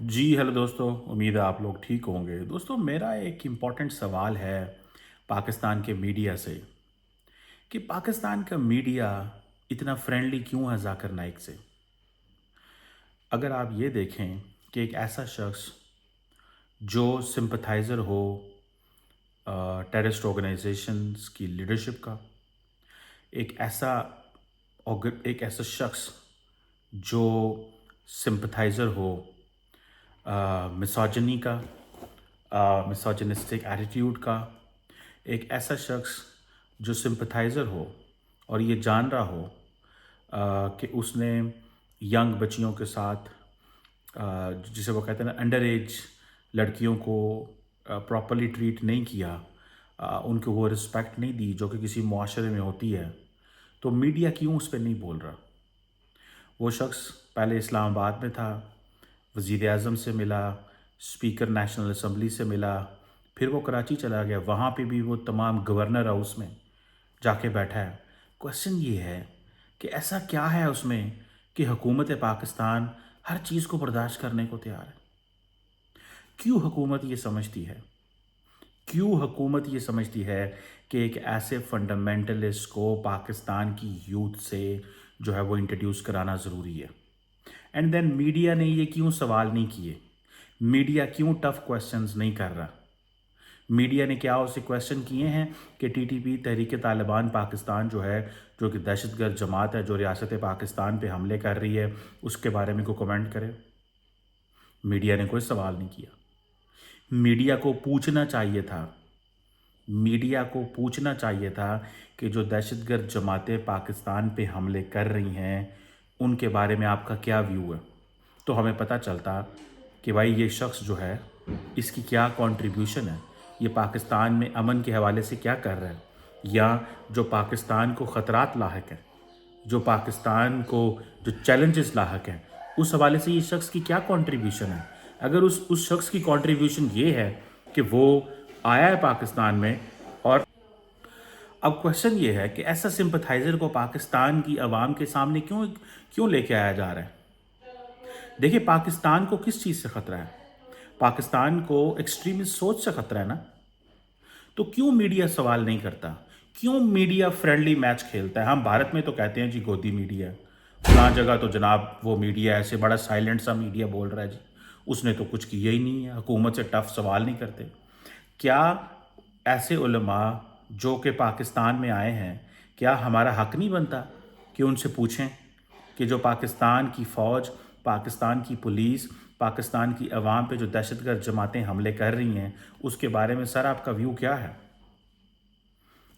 जी hello दोस्तों, उम्मीद है आप लोग ठीक होंगे। दोस्तों, मेरा एक इम्पॉर्टेंट सवाल है पाकिस्तान के मीडिया से कि पाकिस्तान का मीडिया इतना फ्रेंडली क्यों है जाकिर नाइक से। अगर आप ये देखें कि एक ऐसा शख्स जो सिंपथाइज़र हो टेररिस्ट ऑर्गेनाइजेशंस की लीडरशिप का, एक ऐसा एक ऐसा शख्स जो सिंपथाइज़र हो मिसोजिनी का, मिसोजिनिस्टिक एटीट्यूड का, एक ऐसा शख्स जो सिंपथाइज़र हो और ये जान रहा हो कि उसने यंग बच्चियों के साथ जिसे वो कहते हैं ना अंडर एज लड़कियों को प्रॉपरली ट्रीट नहीं किया, उनको वो रिस्पेक्ट नहीं दी जो कि किसी मुआशरे में होती है, तो मीडिया क्यों उस पर नहीं बोल रहा। वो शख्स पहले इस्लामाबाद में था, वज़ीर आज़म से मिला, स्पीकर नेशनल असम्बली से मिला, फिर वो कराची चला गया, वहाँ पे भी वो तमाम गवर्नर हाउस में जाके बैठा है। क्वेश्चन ये है कि ऐसा क्या है उसमें कि हुकूमत पाकिस्तान हर चीज़ को बर्दाश्त करने को तैयार है। क्यों हुकूमत ये समझती है, क्यों हुकूमत ये समझती है कि एक ऐसे फंडामेंटलिस्ट को पाकिस्तान की यूथ से जो है वो इंट्रोड्यूस कराना ज़रूरी है। एंड देन मीडिया ने ये क्यों सवाल नहीं किए, मीडिया क्यों टफ क्वेश्चंस नहीं कर रहा। मीडिया ने क्या उससे क्वेश्चन किए हैं कि टीटीपी तहरीक तालिबान पाकिस्तान जो है, जो कि दहशतगर्द जमात है जो रियासत पाकिस्तान पे हमले कर रही है, उसके बारे में कोई कमेंट करे। मीडिया ने कोई सवाल नहीं किया। मीडिया को पूछना चाहिए था, मीडिया को पूछना चाहिए था कि जो दहशतगर्द जमातें पाकिस्तान पे हमले कर रही हैं उनके बारे में आपका क्या व्यू है। तो हमें पता चलता कि भाई ये शख्स जो है इसकी क्या कंट्रीब्यूशन है, ये पाकिस्तान में अमन के हवाले से क्या कर रहा है, या जो पाकिस्तान को ख़तरात लाहक हैं, जो पाकिस्तान को जो चैलेंजेस लाहक हैं, उस हवाले से ये शख्स की क्या कंट्रीब्यूशन है। अगर उस शख्स की कंट्रीब्यूशन ये है कि वो आया है पाकिस्तान में, और अब क्वेश्चन ये है कि ऐसा सिंपथाइज़र को पाकिस्तान की आवाम के सामने क्यों क्यों लेके आया जा रहा है। देखिए, पाकिस्तान को किस चीज़ से ख़तरा है, पाकिस्तान को एक्सट्रीमिस्ट सोच से ख़तरा है ना। तो क्यों मीडिया सवाल नहीं करता, क्यों मीडिया फ्रेंडली मैच खेलता है। हम भारत में तो कहते हैं जी गोदी मीडिया है, फलां जगह तो जनाब वो मीडिया ऐसे बड़ा साइलेंट सा मीडिया बोल रहा है जी, उसने तो कुछ किया ही नहीं है, हुकूमत से टफ सवाल नहीं करते। क्या ऐसे उलमा जो कि पाकिस्तान में आए हैं, क्या हमारा हक नहीं बनता कि उनसे पूछें कि जो पाकिस्तान की फ़ौज, पाकिस्तान की पुलिस, पाकिस्तान की अवाम पे जो दहशतगर्द जमातें हमले कर रही हैं उसके बारे में सर आपका व्यू क्या है।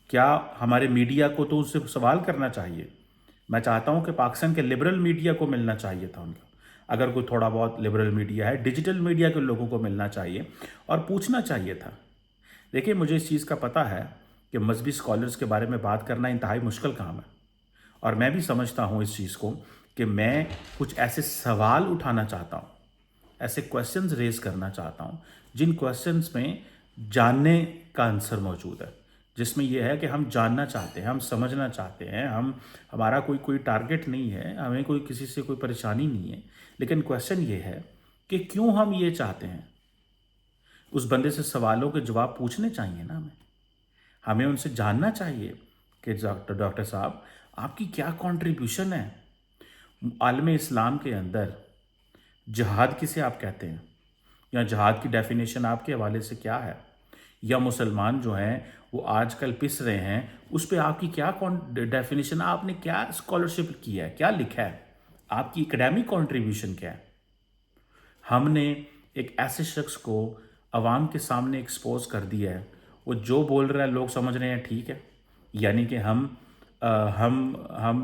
क्या हमारे मीडिया को तो उससे सवाल करना चाहिए। मैं चाहता हूं कि पाकिस्तान के लिबरल मीडिया को मिलना चाहिए था उनका, अगर कोई थोड़ा बहुत लिबरल मीडिया है, डिजिटल मीडिया के लोगों को मिलना चाहिए और पूछना चाहिए था। देखिए, मुझे इस चीज़ का पता है कि मजहबी स्कॉलर्स के बारे में बात करना इंतहाई मुश्किल काम है, और मैं भी समझता हूँ इस चीज़ को कि मैं कुछ ऐसे सवाल उठाना चाहता हूँ, ऐसे क्वेश्चंस रेज करना चाहता हूँ जिन क्वेश्चंस में जानने का आंसर मौजूद है, जिसमें यह है कि हम जानना चाहते हैं, हम समझना चाहते हैं, हम हमारा कोई कोई टारगेट नहीं है, हमें कोई किसी से कोई परेशानी नहीं है, लेकिन क्वेश्चन ये है कि क्यों हम ये चाहते हैं। उस बंदे से सवालों के जवाब पूछने चाहिए ना, हमें हमें उनसे जानना चाहिए कि डॉक्टर साहब आपकी क्या कंट्रीब्यूशन है आलम इस्लाम के अंदर। जिहाद किसे आप कहते हैं, या जिहाद की डेफिनेशन आपके हवाले से क्या है, या मुसलमान जो हैं वो आजकल पिस रहे हैं उस पर आपकी क्या डेफिनेशन, आपने क्या स्कॉलरशिप की है, क्या लिखा है, आपकी एकेडमिक कंट्रीब्यूशन क्या है। हमने एक ऐसे शख्स को अवाम के सामने एक्सपोज कर दिया है, वो जो बोल रहा है लोग समझ रहे हैं ठीक है, यानी कि हम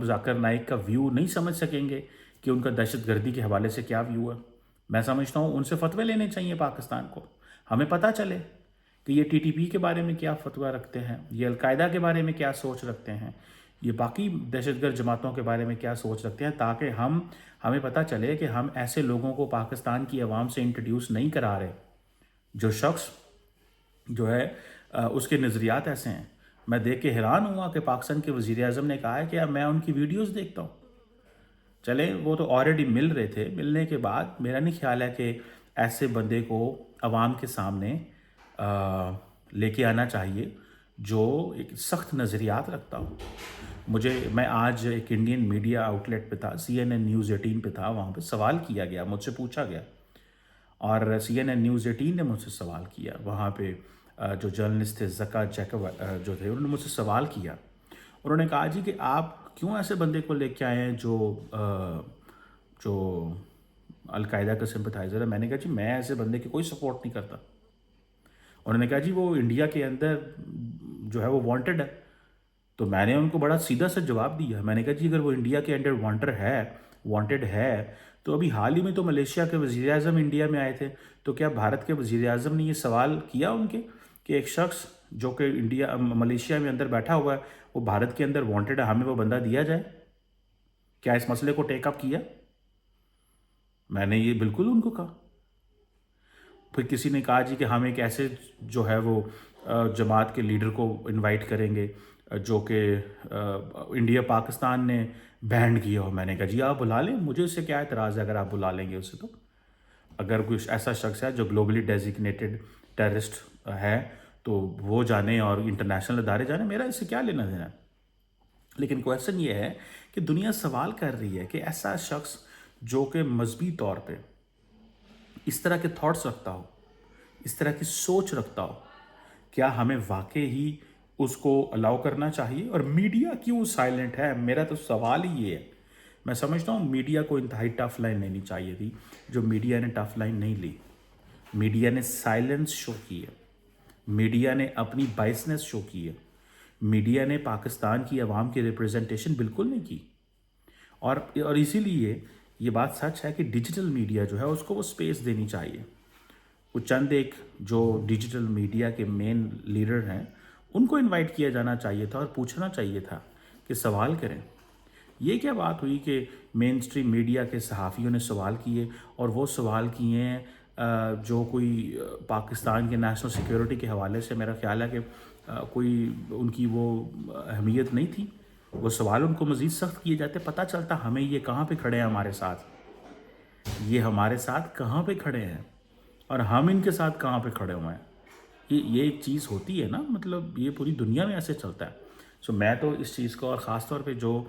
जाकिर नाइक का व्यू नहीं समझ सकेंगे कि उनका दहशतगर्दी के हवाले से क्या व्यू है। मैं समझता हूँ उनसे फतवे लेने चाहिए पाकिस्तान को, हमें पता चले कि ये टीटीपी के बारे में क्या फतवा रखते हैं, ये अलकायदा के बारे में क्या सोच रखते हैं, ये बाकी दहशतगर्द जमातों के बारे में क्या सोच रखते हैं, ताकि हमें पता चले कि हम ऐसे लोगों को पाकिस्तान की आवाम से इंट्रोड्यूस नहीं करा रहे। जो शख्स जो है उसके नज़रियात ऐसे हैं। मैं देख के हैरान हुआ कि पाकिस्तान के वज़ीर आज़म ने कहा है कि अब मैं उनकी वीडियोस देखता हूँ। चले वो तो ऑलरेडी मिल रहे थे, मिलने के बाद मेरा नहीं ख्याल है कि ऐसे बंदे को अवाम के सामने लेके आना चाहिए जो एक सख्त नज़रियात रखता हो। मैं आज एक इंडियन मीडिया आउटलेट पे था, CNN न्यूज़ 18 पे था, वहाँ पे सवाल किया गया, मुझसे पूछा गया और CNN न्यूज़ 18 ने मुझसे सवाल किया। वहाँ पे जो जर्नलिस्ट थे ज़का जैकब जो थे, उन्होंने मुझसे सवाल किया। उन्होंने कहा जी कि आप क्यों ऐसे बंदे को लेके आए हैं जो अलकायदा का सिंपथाइज़र है। मैंने कहा जी मैं ऐसे बंदे की कोई सपोर्ट नहीं करता। उन्होंने कहा जी वो इंडिया के अंदर जो है वो वांटेड है। तो मैंने उनको बड़ा सीधा सा जवाब दिया। मैंने कहा जी अगर वो इंडिया के अंडर वांटेड है तो अभी हाल ही में तो मलेशिया के वज़ीर आज़म इंडिया में आए थे। तो क्या भारत के वज़ीर आज़म ने ये सवाल किया उनके कि एक शख्स जो कि मलेशिया में अंदर बैठा हुआ है वो भारत के अंदर वांटेड है, हमें वो बंदा दिया जाए? क्या इस मसले को टेकअप किया? मैंने ये बिल्कुल उनको कहा। फिर किसी ने कहा जी कि हम एक ऐसे जो है वो जमात के लीडर को इनवाइट करेंगे जो कि इंडिया पाकिस्तान ने बैंड किया हो। मैंने कहा जी आप बुला लें, मुझे उससे क्या एतराज़ है अगर आप बुला लेंगे उसे। तो अगर कोई ऐसा शख्स है जो ग्लोबली डेजिग्नेटेड टेररिस्ट है तो वो जाने और इंटरनेशनल अदारे जाने, मेरा इससे क्या लेना देना है। लेकिन क्वेश्चन ये है कि दुनिया सवाल कर रही है कि ऐसा शख्स जो कि मजहबी तौर पे इस तरह के थॉट्स रखता हो, इस तरह की सोच रखता हो, क्या हमें वाकई ही उसको अलाउ करना चाहिए? और मीडिया क्यों साइलेंट है? मेरा तो सवाल ही ये है। मैं समझता हूँ मीडिया को इंतहाई टफ लाइन लेनी चाहिए थी, जो मीडिया ने टफ लाइन नहीं ली। मीडिया ने साइलेंस शो की है, मीडिया ने अपनी बाइसनेस शो की है, मीडिया ने पाकिस्तान की आवाम की रिप्रेजेंटेशन बिल्कुल नहीं की। और इसीलिए ये बात सच है कि डिजिटल मीडिया जो है उसको वो स्पेस देनी चाहिए। वो चंद एक जो डिजिटल मीडिया के मेन लीडर हैं उनको इनवाइट किया जाना चाहिए था और पूछना चाहिए था कि सवाल करें। ये क्या बात हुई कि मेन स्ट्रीम मीडिया के सहाफ़ियों ने सवाल किए और वो सवाल किए हैं जो कोई पाकिस्तान के नेशनल सिक्योरिटी के हवाले से मेरा ख्याल है कि कोई उनकी वो अहमियत नहीं थी। वो सवाल उनको मज़ीद सख्त किए जाते, पता चलता हमें ये कहाँ पे खड़े हैं हमारे साथ, ये हमारे साथ कहाँ पे खड़े हैं और हम इनके साथ कहाँ पे खड़े हुए हैं। ये एक चीज़ होती है ना, मतलब ये पूरी दुनिया में ऐसे चलता है। सो मैं तो इस चीज़ को, और ख़ास तौर पे जो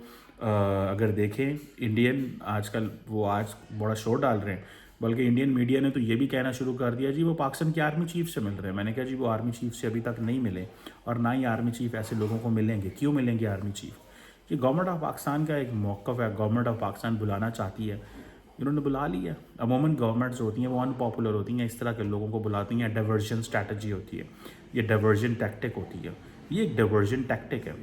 अगर देखें इंडियन आजकल वो आज बड़ा शोर डाल रहे हैं, बल्कि इंडियन मीडिया ने तो ये भी कहना शुरू कर दिया जी वो पाकिस्तान के आर्मी चीफ से मिल रहे हैं। मैंने कहा जी वो आर्मी चीफ से अभी तक नहीं मिले और ना ही आर्मी चीफ ऐसे लोगों को मिलेंगे। क्यों मिलेंगे आर्मी चीफ? कि गवर्नमेंट ऑफ पाकिस्तान का एक मौक़िफ़ है, गवर्नमेंट ऑफ पाकिस्तान बुलाना चाहती है, इन्होंने बुला लिया। अमूमन गवर्नमेंट्स होती हैं वो अनपॉपुलर होती हैं, इस तरह के लोगों को बुलाती हैं, डाइवर्जन स्ट्रैटेजी होती है, ये डाइवर्जन टैक्टिक होती है। ये एक डाइवर्जन टैक्टिक है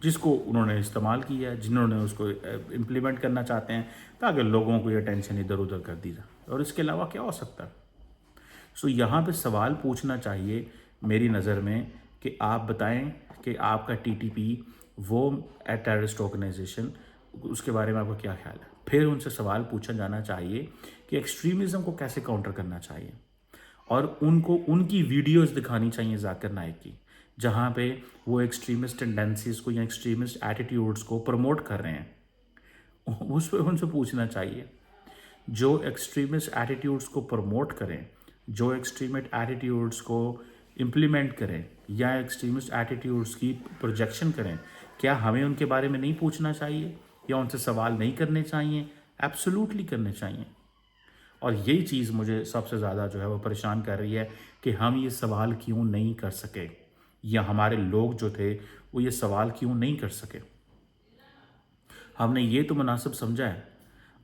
जिसको उन्होंने इस्तेमाल किया है, जिन्होंने उसको इम्प्लीमेंट करना चाहते हैं ताकि लोगों को ये टेंशन इधर उधर कर दी जाए। और इसके अलावा क्या हो सकता है? सो यहाँ पे सवाल पूछना चाहिए मेरी नज़र में कि आप बताएं कि आपका TTP वो टेररिस्ट ऑर्गेनाइजेशन, उसके बारे में आपका क्या ख्याल है। फिर उनसे सवाल पूछा जाना चाहिए कि एक्सट्रीमिज़म को कैसे काउंटर करना चाहिए और उनको उनकी वीडियोस दिखानी चाहिए जाकिर नाइक की, जहाँ पे वो एक्सट्रीमिस्ट टेंडेंसीज को या एक्सट्रीमिस्ट एटीट्यूड्स को प्रमोट कर रहे हैं। उस पर उनसे पूछना चाहिए। जो एक्सट्रीमिस्ट एटीट्यूड्स को प्रमोट करें, जो एक्सट्रीमिस्ट एटीट्यूड्स को इम्प्लीमेंट करें या एक्सट्रीमिस्ट एटीट्यूड्स की प्रोजेक्शन करें, क्या हमें उनके बारे में नहीं पूछना चाहिए या उनसे सवाल नहीं करने चाहिए? एब्सोल्युटली करने चाहिए। और यही चीज़ मुझे सबसे ज़्यादा जो है वो परेशान कर रही है कि हम ये सवाल क्यों नहीं कर सके, या हमारे लोग जो थे वो ये सवाल क्यों नहीं कर सके। हमने ये तो मुनासिब समझा है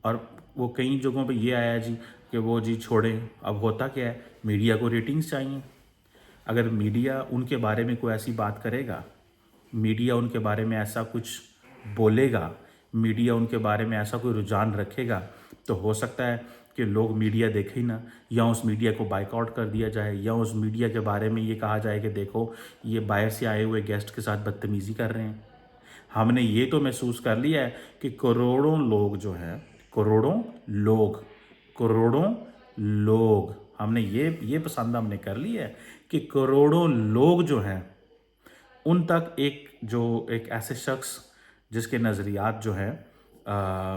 और वो कई जगहों पे ये आया जी कि वो जी छोड़ें। अब होता क्या है, मीडिया को रेटिंग्स चाहिए। अगर मीडिया उनके बारे में कोई ऐसी बात करेगा, मीडिया उनके बारे में ऐसा कुछ बोलेगा, मीडिया उनके बारे में ऐसा कोई रुझान रखेगा, तो हो सकता है कि लोग मीडिया देखें ही ना, या उस मीडिया को बाइकआउट कर दिया जाए, या उस मीडिया के बारे में ये कहा जाए कि देखो ये बाहर से आए हुए गेस्ट के साथ बदतमीज़ी कर रहे हैं। हमने ये तो महसूस कर लिया है कि करोड़ों लोग जो हैं, करोड़ों लोग हमने ये पसंद हमने कर लिया है कि करोड़ों लोग जो हैं उन तक एक ऐसे शख्स जिसके नज़रियात जो हैं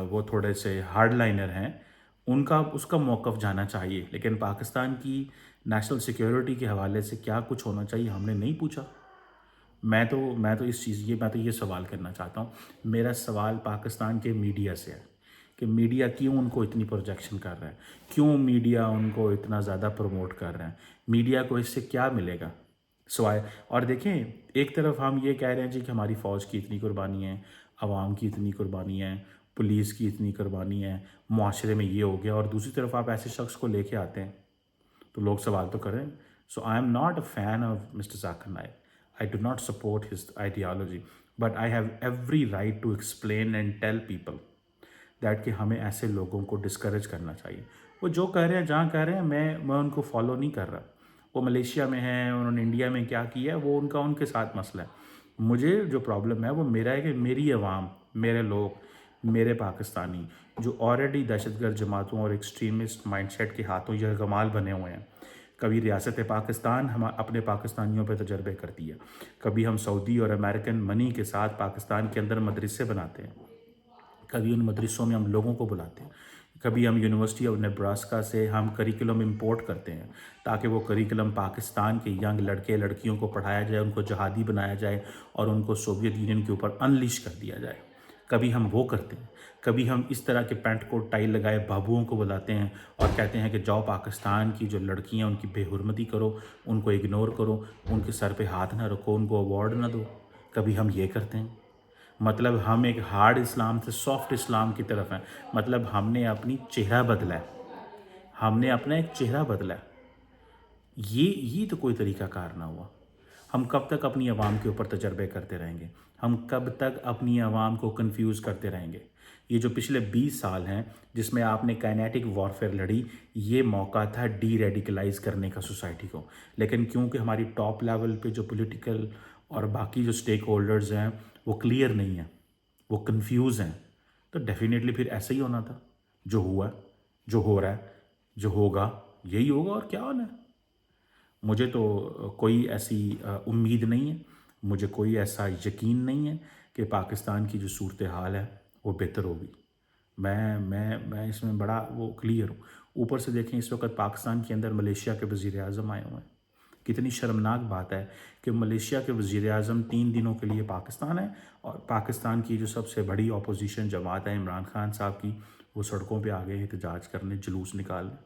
वो थोड़े से हार्ड लाइनर हैं, उनका उसका मौक़िफ़ जाना चाहिए, लेकिन पाकिस्तान की नेशनल सिक्योरिटी के हवाले से क्या कुछ होना चाहिए हमने नहीं पूछा। मैं तो ये सवाल करना चाहता हूँ। मेरा सवाल पाकिस्तान के मीडिया से है कि मीडिया क्यों उनको इतनी प्रोजेक्शन कर रहा है, क्यों मीडिया उनको इतना ज़्यादा प्रमोट कर रहा है, मीडिया को इससे क्या मिलेगा सिवाय। और देखें, एक तरफ हम ये कह रहे हैं जी कि हमारी फ़ौज की इतनी कुर्बानी है, आवाम की इतनी कुर्बानी है, पुलिस की इतनी कुर्बानी है, मुआशरे में ये हो गया, और दूसरी तरफ आप ऐसे शख्स को लेके आते हैं तो लोग सवाल तो करें। So I am not a fan of mister Zakir Naik, I do not support his ideology, but I have every right to explain and tell people that कि हमें ऐसे लोगों को डिस्करेज करना चाहिए। वो जो कह रहे हैं, जहाँ कह रहे हैं, मैं उनको फॉलो नहीं कर रहा। वो मलेशिया में हैं, उन्होंने इंडिया में क्या किया है वो उनका उनके साथ मसला है। मुझे जो प्रॉब्लम है वो मेरा है कि मेरी आवाम, मेरे लोग, मेरे पाकिस्तानी जो ऑलरेडी दहशतगर्द जमातों और एक्सट्रीमिस्ट माइंडसेट के हाथों यरगमाल बने हुए हैं। कभी रियासत पाकिस्तान हम अपने पाकिस्तानियों पर तजर्बे करती है, कभी हम सऊदी और अमेरिकन मनी के साथ पाकिस्तान के अंदर मदरसे बनाते हैं, कभी उन मदरसों में हम लोगों को बुलाते हैं, कभी हम यूनिवर्सिटी ऑफ नेब्रास्का से हम करिकुलम इंपोर्ट करते हैं ताकि वो करिकुलम पाकिस्तान के यंग लड़के लड़कियों को पढ़ाया जाए, उनको जहादी बनाया जाए और उनको सोवियत यूनियन के ऊपर अनलिश कर दिया जाए। कभी हम वो करते हैं, कभी हम इस तरह के पैंट कोट टाई लगाए बाबुओं को बुलाते हैं और कहते हैं कि जाओ पाकिस्तान की जो लड़कियां उनकी बेहुरमती करो, उनको इग्नोर करो, उनके सर पे हाथ ना रखो, उनको अवार्ड ना दो। कभी हम ये करते हैं। मतलब हम एक हार्ड इस्लाम से सॉफ्ट इस्लाम की तरफ हैं। मतलब हमने अपनी चेहरा बदला है, हमने अपना एक चेहरा बदला है। ये तो कोई तरीका कार ना हुआ। हम कब तक अपनी आवाम के ऊपर तजर्बे करते रहेंगे, हम कब तक अपनी आवाम को कंफ्यूज करते रहेंगे। ये जो पिछले 20 साल हैं जिसमें आपने काइनेटिक वॉरफेयर लड़ी, ये मौका था डी रेडिकलाइज करने का सोसाइटी को, लेकिन क्योंकि हमारी टॉप लेवल पे जो पॉलिटिकल और बाकी जो स्टेक होल्डर्स हैं वो क्लियर नहीं हैं, वो कंफ्यूज हैं, तो डेफिनेटली फिर ऐसा ही होना था। जो हुआ, जो हो रहा है, जो होगा, यही होगा और क्या होना है। मुझे तो कोई ऐसी उम्मीद नहीं है, मुझे कोई ऐसा यकीन नहीं है कि पाकिस्तान की जो सूरत हाल है वो बेहतर होगी। मैं इसमें बड़ा वो क्लियर हूँ। ऊपर से देखें, इस वक्त पाकिस्तान के अंदर मलेशिया के वज़ीर आज़म आए हुए हैं। कितनी शर्मनाक बात है कि मलेशिया के वज़ीर आज़म 3 दिनों के लिए पाकिस्तान है और पाकिस्तान की जो सबसे बड़ी अपोजिशन जमात है इमरान खान साहब की, वो सड़कों पे आ गए एहतजाज करने, जुलूस निकालने।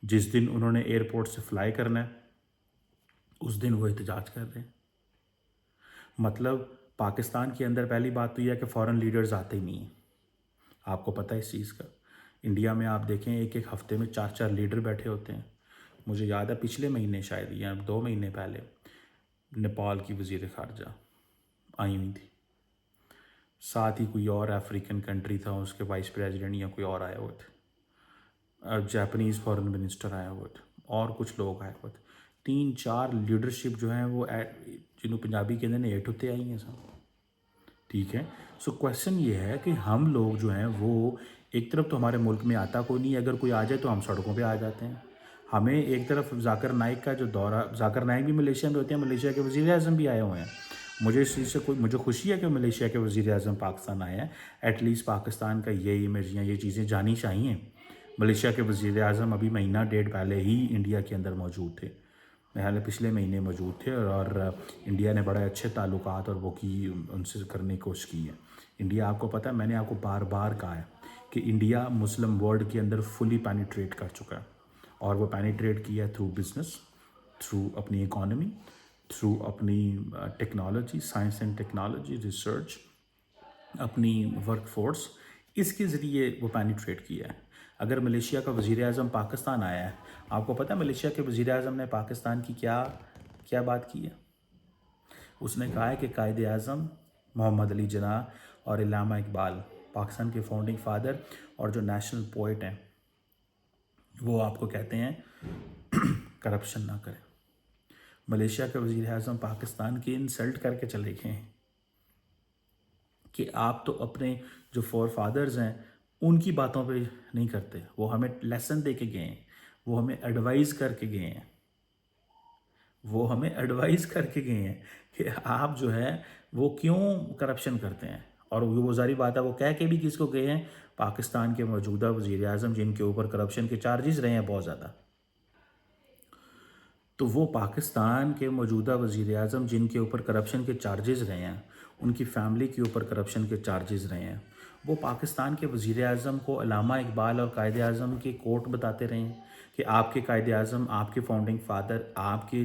जिस दिन उन्होंने एयरपोर्ट से फ्लाई करना है उस दिन वो एहतजाज कर रहे हैं। मतलब पाकिस्तान के अंदर पहली बात तो यह है कि फ़ॉरेन लीडर्स आते ही नहीं हैं, आपको पता है इस चीज़ का। इंडिया में आप देखें एक एक हफ्ते में 4-4 लीडर बैठे होते हैं। मुझे याद है पिछले महीने शायद या 2 महीने पहले नेपाल की वज़ीर ख़ारजा आई हुई थी, साथ ही कोई और अफ्रीकन कंट्री था, उसके वाइस प्रेसिडेंट या कोई और आए हुए थे, जापानीज़ फॉरेन मिनिस्टर आए हुए थे और कुछ लोग आए हुए थे। 3-4 लीडरशिप जो हैं वो जिन्हों पंजाबी के अंदर एट होते आई हैं सब, ठीक है। सो क्वेश्चन ये है कि हम लोग जो हैं वो एक तरफ तो हमारे मुल्क में आता कोई नहीं, अगर कोई आ जाए तो हम सड़कों पे आ जाते हैं। हमें एक तरफ जाकिर नाइक का जो दौरा, जाकिर नाइक भी मलेशिया में होते हैं, मलेशिया के वज़ीर आज़म भी आए हुए हैं। मुझे इस चीज़ से मुझे खुशी है कि मलेशिया के वज़ीर आज़म पाकिस्तान आए हैं। एटलीस्ट पाकिस्तान का ये इमेज या ये चीज़ें जानी चाहिए। मलेशिया के वज़ीर आज़म अभी महीना डेढ़ पहले ही इंडिया के अंदर मौजूद थे, मेरे पिछले महीने मौजूद थे, और इंडिया ने बड़े अच्छे ताल्लुकात और वो की उनसे करने की कोशिश की है। इंडिया, आपको पता है, मैंने आपको बार बार कहा है कि इंडिया मुस्लिम वर्ल्ड के अंदर फुली पेनिट्रेट कर चुका है, और वो पेनिट्रेट किया है थ्रू बिजनेस, थ्रू अपनी इकॉनमी, थ्रू अपनी technology, science and technology, research, अपनी वर्क फोर्स, इसके ज़रिए वो पेनिट्रेट किया है। अगर मलेशिया का वज़ीर आज़म पाकिस्तान आया है, आपको पता है मलेशिया के वज़ीर आज़म ने पाकिस्तान की क्या क्या बात की है? उसने कहा है कि कायद आज़म मोहम्मद अली जिन्नाह और इल्लामा इकबाल, पाकिस्तान के फाउंडिंग फादर और जो नेशनल पोइट हैं, वो आपको कहते हैं करप्शन ना करें। मलेशिया के वज़ीर आज़म पाकिस्तान की इंसल्ट करके चले गए हैं कि आप तो अपने जो फोर फादर्स हैं उनकी बातों पे नहीं करते। वो हमें लेसन दे के गए हैं, वो हमें एडवाइस करके गए हैं, वो हमें एडवाइस करके गए हैं कि आप जो है वो क्यों करप्शन करते हैं। اور وہ ظاہری بات ہے وہ کہہ کے بھی کس کو گئے ہیں؟ پاکستان کے موجودہ وزیر اعظم جن کے اوپر کرپشن کے چارجز رہے ہیں بہت زیادہ. تو وہ پاکستان کے موجودہ وزیر اعظم جن کے اوپر کرپشن کے چارجز رہے ہیں، ان کی فیملی کے اوپر کرپشن کے چارجز رہے ہیں، وہ پاکستان کے وزیر اعظم کو علامہ اقبال اور قائد اعظم کے کوٹ بتاتے رہے ہیں کہ آپ کے قائد اعظم، آپ کے فاؤنڈنگ فادر، آپ کے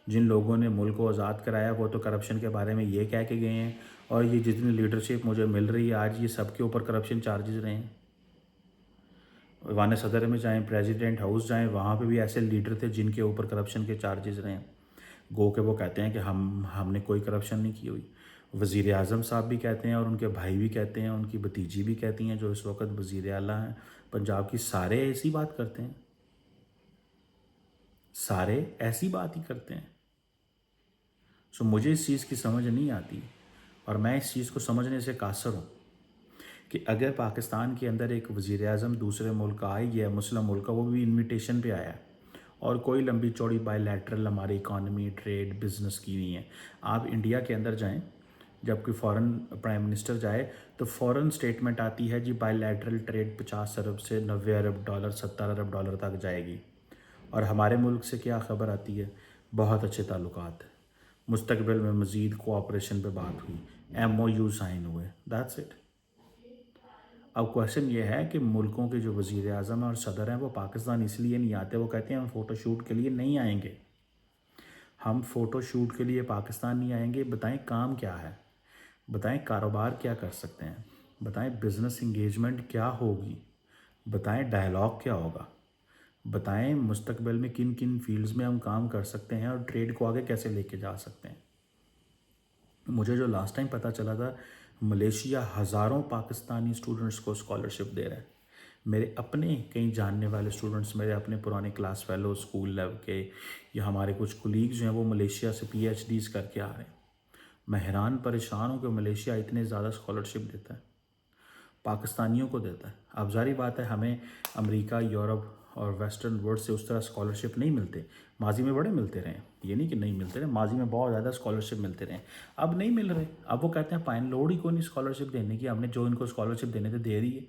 جن لوگوں نے ملک کو آزاد کرایا وہ تو کرپشن کے بارے میں یہ کہہ کے گئے ہیں، اور یہ جتنی لیڈرشپ مجھے مل رہی ہے آج، یہ سب کے اوپر کرپشن چارجز رہے ہیں. ایوان صدر میں جائیں، پریزیڈنٹ ہاؤس جائیں، وہاں پہ بھی ایسے لیڈر تھے جن کے اوپر کرپشن کے چارجز رہے ہیں. گو کہ وہ کہتے ہیں کہ ہم نے کوئی کرپشن نہیں کی ہوئی. وزیر اعظم صاحب بھی کہتے ہیں اور ان کے بھائی بھی کہتے ہیں، ان کی بھتیجی بھی کہتی ہیں جو اس وقت وزیر اعلیٰ ہیں پنجاب کی. سارے ایسی بات کرتے ہیں، سارے ایسی بات ہی کرتے ہیں. سو مجھے اس چیز کی سمجھ نہیں آتی، اور میں اس چیز کو سمجھنے سے قاصر ہوں کہ اگر پاکستان کے اندر ایک وزیر اعظم دوسرے ملک کا آئی ہے، مسلم ملک کا، وہ بھی انویٹیشن پہ آیا ہے، اور کوئی لمبی چوڑی بائی لیٹرل ہماری اکانومی، ٹریڈ، بزنس کی نہیں ہے. آپ انڈیا کے اندر جائیں، جب کوئی فورن پرائم منسٹر جائے تو فورن سٹیٹمنٹ آتی ہے جی بائی لیٹرل ٹریڈ 50 ارب سے 90 ارب ڈالر، 70 ارب ڈالر تک جائے گی. اور ہمارے ملک سے کیا خبر آتی ہے؟ بہت اچھے تعلقات، مستقبل میں مزید کوآپریشن پہ بات ہوئی، MOU سائن ہوئے، دیٹس اٹ. اب کویشچن یہ ہے کہ ملکوں کے جو وزیر اعظم اور صدر ہیں وہ پاکستان اس لیے نہیں آتے، وہ کہتے ہیں ہم فوٹو شوٹ کے لیے نہیں آئیں گے. ہم فوٹو شوٹ کے لیے پاکستان نہیں آئیں گے. بتائیں کام کیا ہے، بتائیں کاروبار کیا کر سکتے ہیں، بتائیں بزنس انگیجمنٹ کیا ہوگی، بتائیں ڈائلاگ کیا ہوگا، بتائیں مستقبل میں کن کن فیلڈز میں ہم کام کر سکتے ہیں اور ٹریڈ کو آگے کیسے لے کے جا سکتے ہیں. مجھے جو لاسٹ ٹائم پتہ چلا تھا، ملیشیا ہزاروں پاکستانی اسٹوڈنٹس کو اسکالرشپ دے رہا ہے. میرے اپنے کئی جاننے والے اسٹوڈنٹس، میرے اپنے پرانے کلاس فیلو اسکول لیول کے، یا ہمارے کچھ کولیگز جو ہیں وہ ملیشیا سے PhDs کر کے آ رہے ہیں. میں حیران پریشان ہوں کہ ملیشیا اتنے زیادہ اسکالرشپ دیتا ہے، پاکستانیوں کو دیتا ہے. اب ظاہری بات ہے ہمیں امریکہ، یورپ اور ویسٹرن ورلڈ سے اس طرح اسکالرشپ نہیں ملتے. ماضی میں بڑے ملتے رہے ہیں، یہ نہیں کہ نہیں ملتے رہے، ماضی میں بہت زیادہ اسکالرشپ ملتے رہے ہیں. اب نہیں مل رہے. اب وہ کہتے ہیں پائن لوڑ ہی کوئی نہیں اسکالرشپ دینے کی، ہم نے جو ان کو اسکالرشپ دینے تھے دے رہی ہے.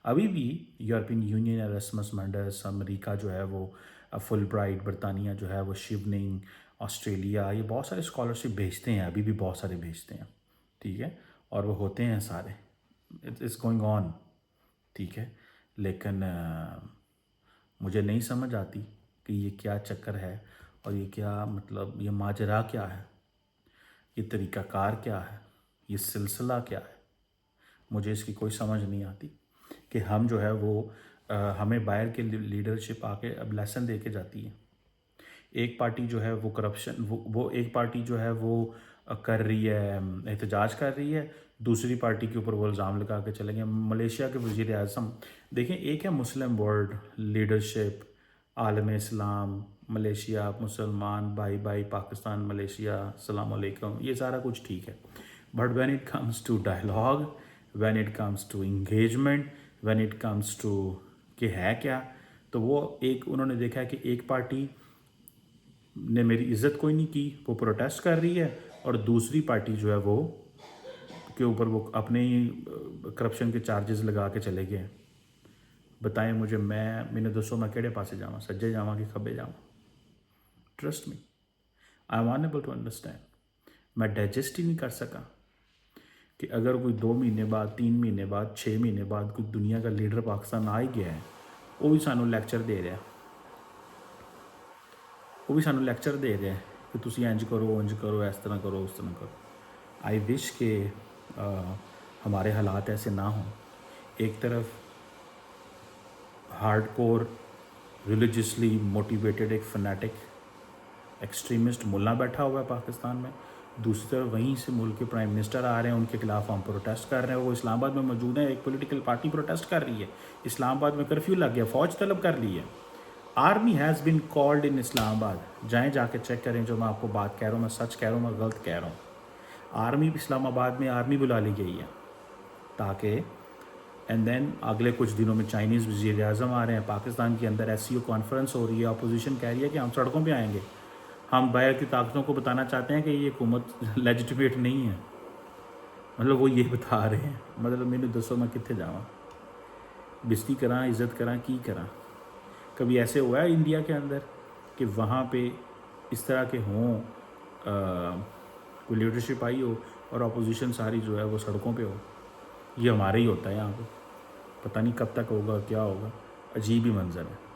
ابھی بھی یورپین یونین، ایراسمس منڈس، امریکہ جو ہے وہ فل برائٹ، برطانیہ جو ہے وہ شیوننگ، آسٹریلیا، یہ بہت سارے اسکالرشپ بھیجتے ہیں، ابھی بھی بہت سارے بھیجتے ہیں. ٹھیک ہے، اور وہ ہوتے ہیں سارے، اٹس گوئنگ آن. ٹھیک ہے، لیکن مجھے نہیں سمجھ آتی کہ یہ کیا چکر ہے، اور یہ کیا مطلب، یہ ماجرا کیا ہے، یہ طریقہ کار کیا ہے، یہ سلسلہ کیا ہے. مجھے اس کی کوئی سمجھ نہیں آتی کہ ہم جو ہے وہ ہمیں باہر کے لیڈرشپ آ کے اب لیسن دے کے جاتی ہے. ایک پارٹی جو ہے وہ کرپشن، وہ ایک پارٹی جو ہے وہ کر رہی ہے، احتجاج کر رہی ہے، دوسری پارٹی کے اوپر وہ الزام لگا کے چلیں گے. ملیشیا کے وزیر اعظم دیکھیں، ایک ہے مسلم ورلڈ لیڈرشپ، عالم اسلام، ملیشیا، مسلمان بھائی بھائی، پاکستان، ملیشیا، السلام علیکم، یہ سارا کچھ ٹھیک ہے. But when it comes to dialogue, when it comes to engagement, when it comes to کہ ہے کیا، تو وہ ایک انہوں نے دیکھا ہے کہ ایک پارٹی نے میری عزت کوئی نہیں کی، وہ پروٹیسٹ کر رہی ہے، اور دوسری پارٹی جو ہے وہ کے اوپر وہ اپنے ہی کرپشن کے چارجز لگا کے چلے گئے. بتائیں مجھے، میں دسو میں کہڑے پاسے جاواں، سجے جاواں کہ کھبے جاواں؟ Trust me, I am unable to understand. میں ڈائجسٹ ہی نہیں کر سکا کہ اگر کوئی 2 مہینے بعد، 3 مہینے بعد، 6 مہینے بعد کوئی دنیا کا لیڈر پاکستان آ ہی گیا ہے، وہ بھی سانوں لیکچر دے رہا ہے، وہ بھی سانوں لیکچر دے رہا ہے کہ تسی انج کرو، انج کرو، اس طرح کرو، اس طرح کرو. آئی وش کہ ہمارے حالات ایسے نہ ہوں. ایک طرف ہارڈ کور ریلیجسلی موٹیویٹڈ ایک فنیٹک ایکسٹریمسٹ ملا بیٹھا ہوا ہے پاکستان میں، دوسری طرف وہیں سے ملک کے پرائم منسٹر آ رہے ہیں، ان کے خلاف ہم پروٹیسٹ کر رہے ہیں. وہ اسلام آباد میں موجود ہیں، ایک پولیٹیکل پارٹی پروٹیسٹ کر رہی ہے، اسلام آباد میں کرفیو لگ گیا، فوج طلب کر لی ہے. Army has been called in Islamabad. جائیں جا کے چیک کریں، جو میں آپ کو بات کہہ رہا ہوں میں سچ کہہ رہا ہوں، میں غلط کہہ رہا ہوں. آرمی اسلام آباد میں آرمی بلا لی گئی ہے تاکہ اینڈ دین اگلے کچھ دنوں میں چائنیز وزیر اعظم آ رہے ہیں پاکستان کے اندر، SCO کانفرنس ہو رہی ہے، اپوزیشن کہہ رہی ہے کہ ہم سڑکوں پہ آئیں گے. ہم باہر کی طاقتوں کو بتانا چاہتے ہیں کہ یہ حکومت لیجیٹیمیٹ نہیں ہے. مطلب وہ یہ بتا رہے ہیں مطلب میں دسو میں کتنے جاواں بستی کراں عزت کراں کی کراں. کبھی ایسے ہوا ہے انڈیا کے اندر کہ وہاں پہ اس طرح کے ہوں کوئی لیڈرشپ آئی ہو اور اپوزیشن ساری جو ہے وہ سڑکوں پہ ہو؟ یہ ہمارے ہی ہوتا ہے یہاں پہ. پتہ نہیں کب تک ہوگا کیا ہوگا. عجیب ہی منظر ہے.